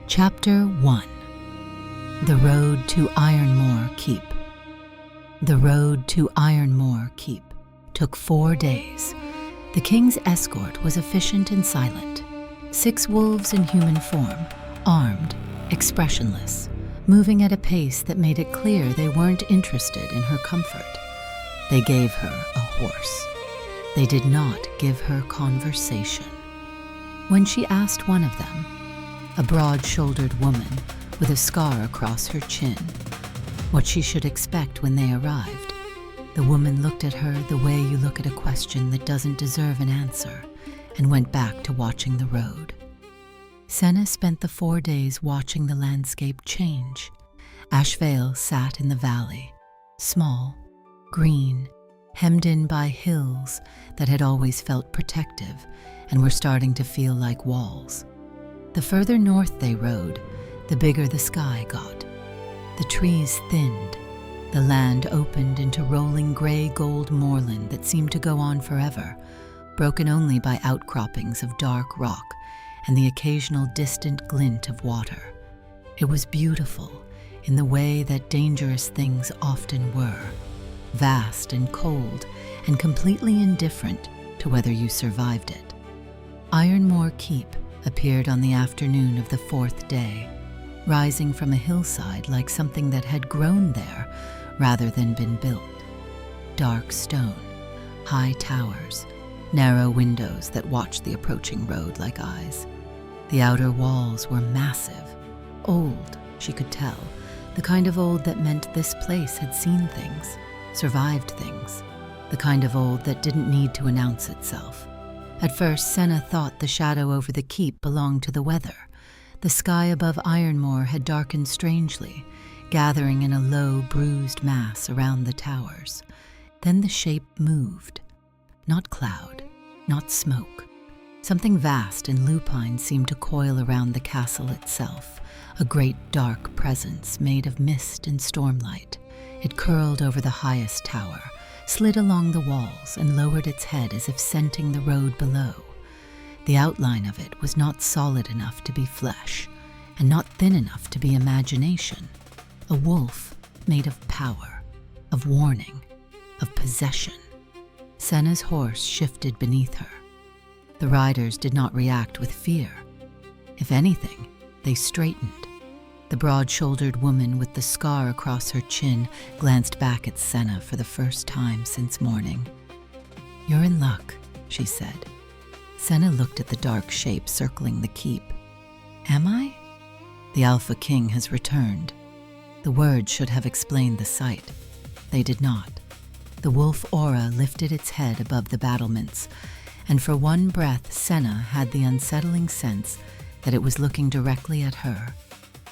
Chapter 1. The Road to Ironmoor Keep. The road to Ironmoor Keep took 4 days. The king's escort was efficient and silent. 6 wolves in human form, armed, expressionless, moving at a pace that made it clear they weren't interested in her comfort. They gave her a horse. They did not give her conversation. When she asked one of them, a broad-shouldered woman with a scar across her chin, what she should expect when they arrived, the woman looked at her the way you look at a question that doesn't deserve an answer, and went back to watching the road. Senna spent the 4 days watching the landscape change. Ashvale sat in the valley, small, green, hemmed in by hills that had always felt protective and were starting to feel like walls. The further north they rode, the bigger the sky got. The trees thinned. The land opened into rolling gray-gold moorland that seemed to go on forever, broken only by outcroppings of dark rock and the occasional distant glint of water. It was beautiful in the way that dangerous things often were, vast and cold and completely indifferent to whether you survived it. Ironmoor Keep appeared on the afternoon of the 4th day, rising from a hillside like something that had grown there rather than been built. Dark stone, high towers, narrow windows that watched the approaching road like eyes. The outer walls were massive, old, she could tell, the kind of old that meant this place had seen things, survived things, the kind of old that didn't need to announce itself. At first, Senna thought the shadow over the keep belonged to the weather. The sky above Ironmoor had darkened strangely, gathering in a low, bruised mass around the towers. Then the shape moved. Not cloud, not smoke. Something vast and lupine seemed to coil around the castle itself, a great dark presence made of mist and stormlight. It curled over the highest tower, slid along the walls, and lowered its head as if scenting the road below. The outline of it was not solid enough to be flesh, and not thin enough to be imagination. A wolf made of power, of warning, of possession. Senna's horse shifted beneath her. The riders did not react with fear. If anything, they straightened. The broad-shouldered woman with the scar across her chin glanced back at Senna for the first time since morning. "You're in luck," she said. Senna looked at the dark shape circling the keep. "Am I?" "The Alpha King has returned." The words should have explained the sight. They did not. The wolf aura lifted its head above the battlements, and for one breath Senna had the unsettling sense that it was looking directly at her.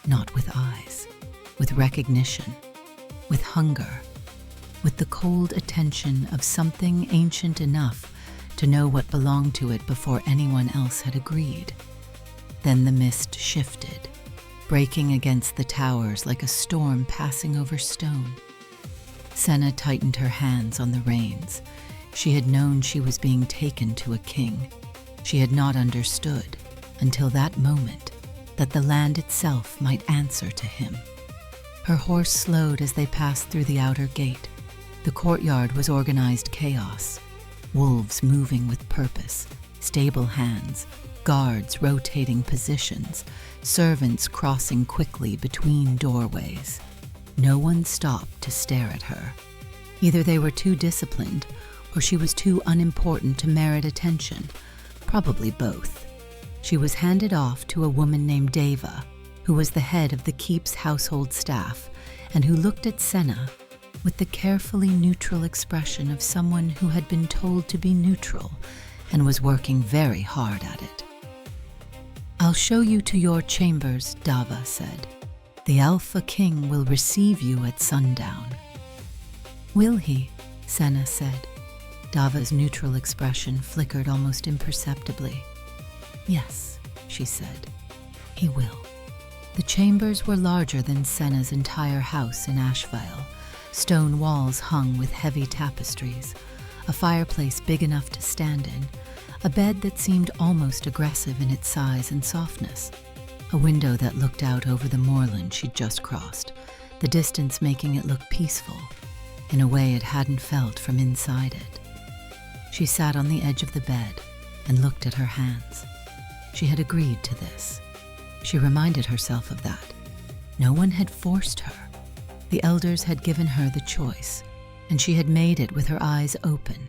Not with eyes, with recognition, with hunger, with the cold attention of something ancient enough to know what belonged to it before anyone else had agreed. Then the mist shifted, breaking against the towers like a storm passing over stone. Senna tightened her hands on the reins. She had known she was being taken to a king. She had not understood, until that moment, that the land itself might answer to him. Her horse slowed as they passed through the outer gate. The courtyard was organized chaos. Wolves moving with purpose, stable hands, guards rotating positions, servants crossing quickly between doorways. No one stopped to stare at her. Either they were too disciplined, or she was too unimportant to merit attention. Probably both. She was handed off to a woman named Deva, who was the head of the keep's household staff, and who looked at Senna with the carefully neutral expression of someone who had been told to be neutral and was working very hard at it. "I'll show you to your chambers," Dava said. "The Alpha King will receive you at sundown." "Will he?" Senna said. Dava's neutral expression flickered almost imperceptibly. "Yes," she said, "he will." The chambers were larger than Senna's entire house in Ashvale. Stone walls hung with heavy tapestries, a fireplace big enough to stand in, a bed that seemed almost aggressive in its size and softness. a window that looked out over the moorland she'd just crossed, the distance making it look peaceful, in a way it hadn't felt from inside it. She sat on the edge of the bed and looked at her hands. She had agreed to this. She reminded herself of that. No one had forced her. The elders had given her the choice, and she had made it with her eyes open.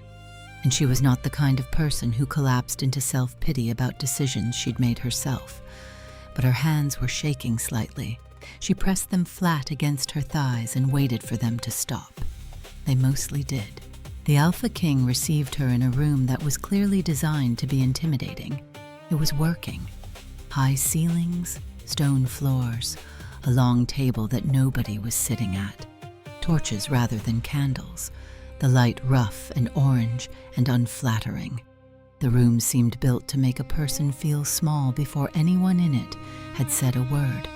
And she was not the kind of person who collapsed into self-pity about decisions she'd made herself. But her hands were shaking slightly. She pressed them flat against her thighs and waited for them to stop. They mostly did. The Alpha King received her in a room that was clearly designed to be intimidating. It was working. High ceilings, stone floors, a long table that nobody was sitting at, torches rather than candles, the light rough and orange and unflattering. The room seemed built to make a person feel small before anyone in it had said a word.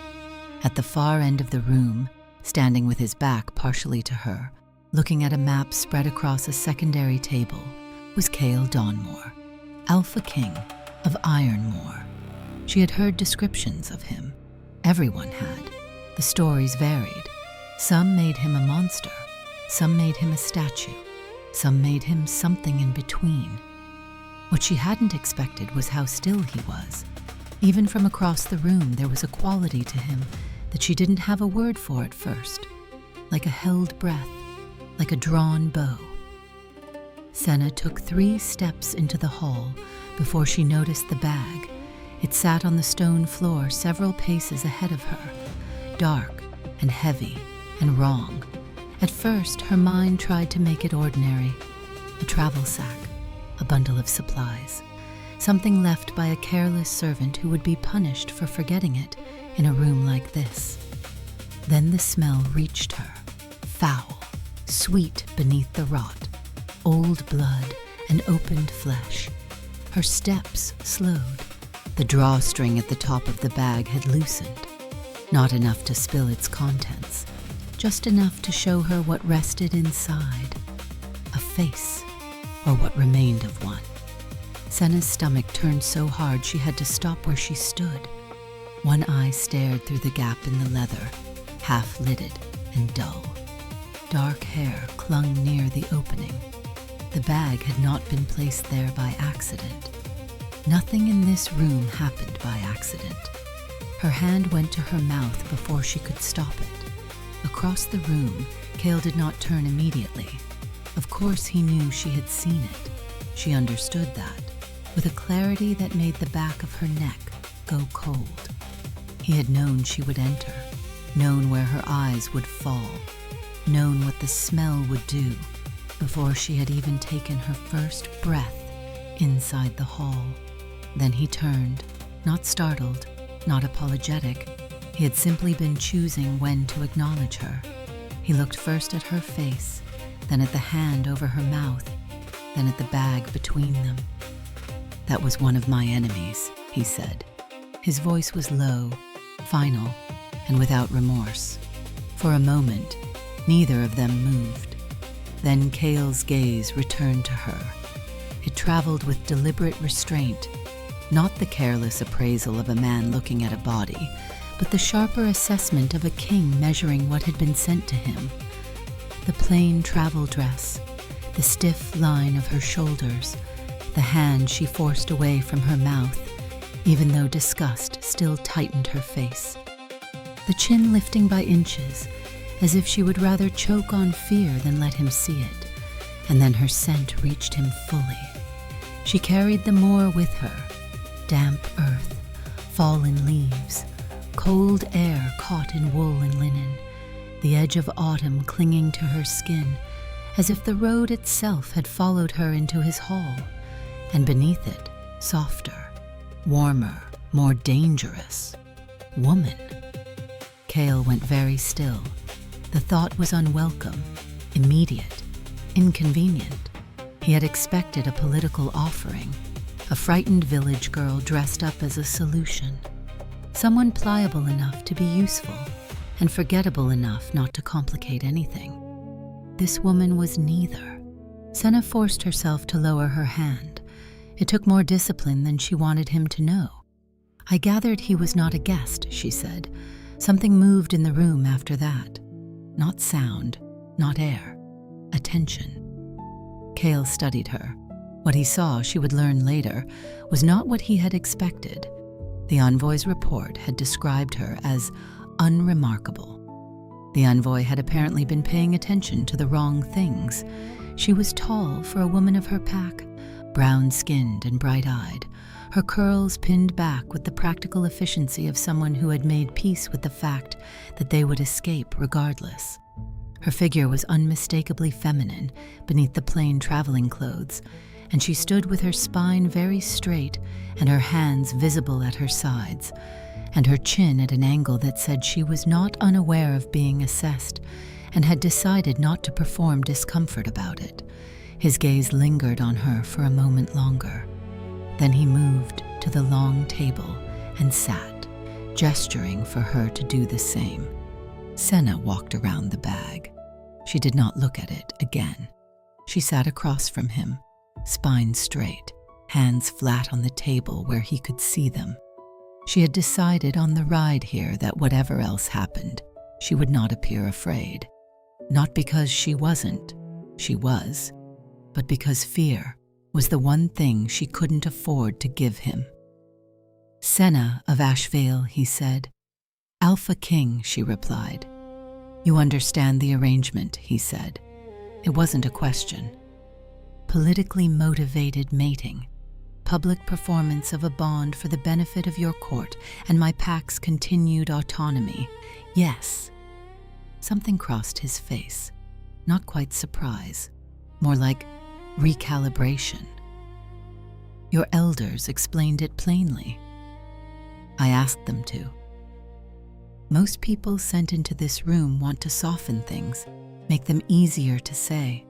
At the far end of the room, standing with his back partially to her, looking at a map spread across a secondary table, was Cael Dawnmoor, Alpha King of Ironmoor. She had heard descriptions of him. Everyone had. The stories varied. Some made him a monster. Some made him a statue. Some made him something in between. What she hadn't expected was how still he was. Even from across the room, there was a quality to him that she didn't have a word for at first, like a held breath, like a drawn bow. Senna took 3 steps into the hall before she noticed the bag. It sat on the stone floor several paces ahead of her, dark and heavy and wrong. At first, her mind tried to make it ordinary, a travel sack, a bundle of supplies, something left by a careless servant who would be punished for forgetting it in a room like this. Then the smell reached her, foul, sweet beneath the rot, old blood and opened flesh. Her steps slowed. The drawstring at the top of the bag had loosened, not enough to spill its contents, just enough to show her what rested inside, a face, or what remained of one. Senna's stomach turned so hard she had to stop where she stood. One eye stared through the gap in the leather, half-lidded and dull. Dark hair clung near the opening. The bag had not been placed there by accident. Nothing in this room happened by accident. Her hand went to her mouth before she could stop it. Across the room, Cael did not turn immediately. Of course he knew she had seen it. She understood that, with a clarity that made the back of her neck go cold. He had known she would enter, known where her eyes would fall, known what the smell would do before she had even taken her first breath inside the hall. Then he turned, not startled, not apologetic. He had simply been choosing when to acknowledge her. He looked first at her face, then at the hand over her mouth, then at the bag between them. "That was one of my enemies," he said. His voice was low, final, and without remorse. For a moment, neither of them moved. Then Cael's gaze returned to her. It traveled with deliberate restraint, not the careless appraisal of a man looking at a body, but the sharper assessment of a king measuring what had been sent to him. The plain travel dress, the stiff line of her shoulders, the hand she forced away from her mouth, even though disgust still tightened her face. The chin lifting by inches, as if she would rather choke on fear than let him see it, and then her scent reached him fully. She carried the moor with her, damp earth, fallen leaves, cold air caught in wool and linen, the edge of autumn clinging to her skin, as if the road itself had followed her into his hall, and beneath it, softer, warmer, more dangerous, woman. Cael went very still. The thought was unwelcome, immediate, inconvenient. He had expected a political offering, a frightened village girl dressed up as a solution, someone pliable enough to be useful and forgettable enough not to complicate anything. This woman was neither. Senna forced herself to lower her hand. It took more discipline than she wanted him to know. I gathered he was not a guest, she said. Something moved in the room after that. Not sound, not air. Attention. Cael studied her. What he saw, she would learn later, was not what he had expected. The envoy's report had described her as unremarkable. The envoy had apparently been paying attention to the wrong things. She was tall for a woman of her pack, brown-skinned and bright-eyed, her curls pinned back with the practical efficiency of someone who had made peace with the fact that they would escape regardless. Her figure was unmistakably feminine beneath the plain traveling clothes, and she stood with her spine very straight and her hands visible at her sides, and her chin at an angle that said she was not unaware of being assessed and had decided not to perform discomfort about it. His gaze lingered on her for a moment longer. Then he moved to the long table and sat, gesturing for her to do the same. Senna walked around the bag. She did not look at it again. She sat across from him, spine straight, hands flat on the table where he could see them. She had decided on the ride here that whatever else happened, she would not appear afraid. Not because she wasn't, she was, but because fear was the one thing she couldn't afford to give him. "Senna of Ashvale," he said. "Alpha King," she replied. "You understand the arrangement," he said. It wasn't a question. Politically motivated mating, public performance of a bond for the benefit of your court and my pack's continued autonomy. Yes. Something crossed his face, not quite surprise, more like recalibration. Your elders explained it plainly. I asked them to. Most people sent into this room want to soften things, make them easier to say.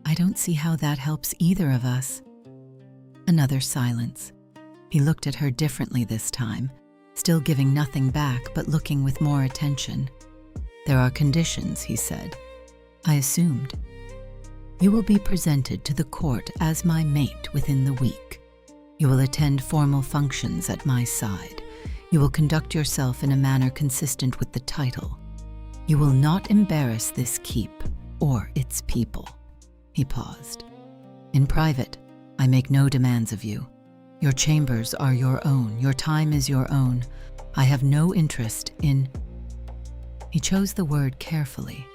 I don't see how that helps either of us. Another silence. He looked at her differently this time, still giving nothing back but looking with more attention. There are conditions, he said. I assumed. You will be presented to the court as my mate within the week. You will attend formal functions at my side. You will conduct yourself in a manner consistent with the title. You will not embarrass this keep or its people. He paused. In private, I make no demands of you. Your chambers are your own. Your time is your own. I have no interest in... He chose the word carefully.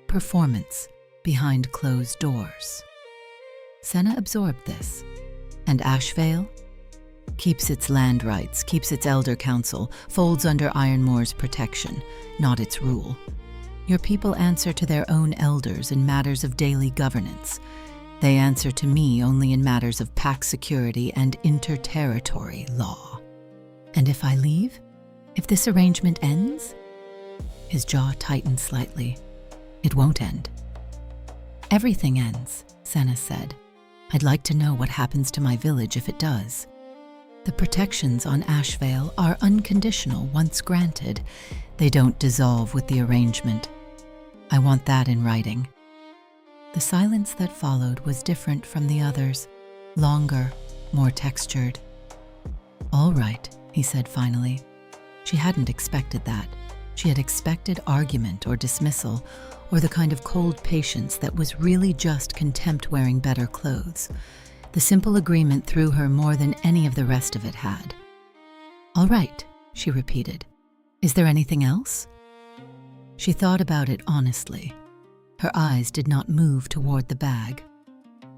Performance behind closed doors. Senna absorbed this. And Ashvale? Keeps its land rights, keeps its elder council, folds under Ironmoor's protection, not its rule. Your people answer to their own elders in matters of daily governance. They answer to me only in matters of pack security and inter-territory law. And if I leave? If this arrangement ends? His jaw tightened slightly. It won't end. Everything ends, Senna said. I'd like to know what happens to my village if it does. The protections on Ashvale are unconditional once granted. They don't dissolve with the arrangement. I want that in writing. The silence that followed was different from the others, longer, more textured. All right, he said finally. She hadn't expected that. She had expected argument or dismissal, or the kind of cold patience that was really just contempt wearing better clothes. The simple agreement threw her more than any of the rest of it had. All right, she repeated. Is there anything else? She thought about it honestly. Her eyes did not move toward the bag.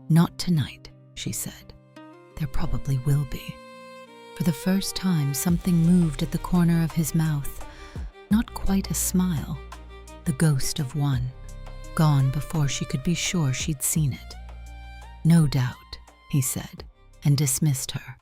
Not tonight, she said. There probably will be. For the first time, something moved at the corner of his mouth. Not quite a smile. The ghost of one, gone before she could be sure she'd seen it. No doubt, he said, and dismissed her.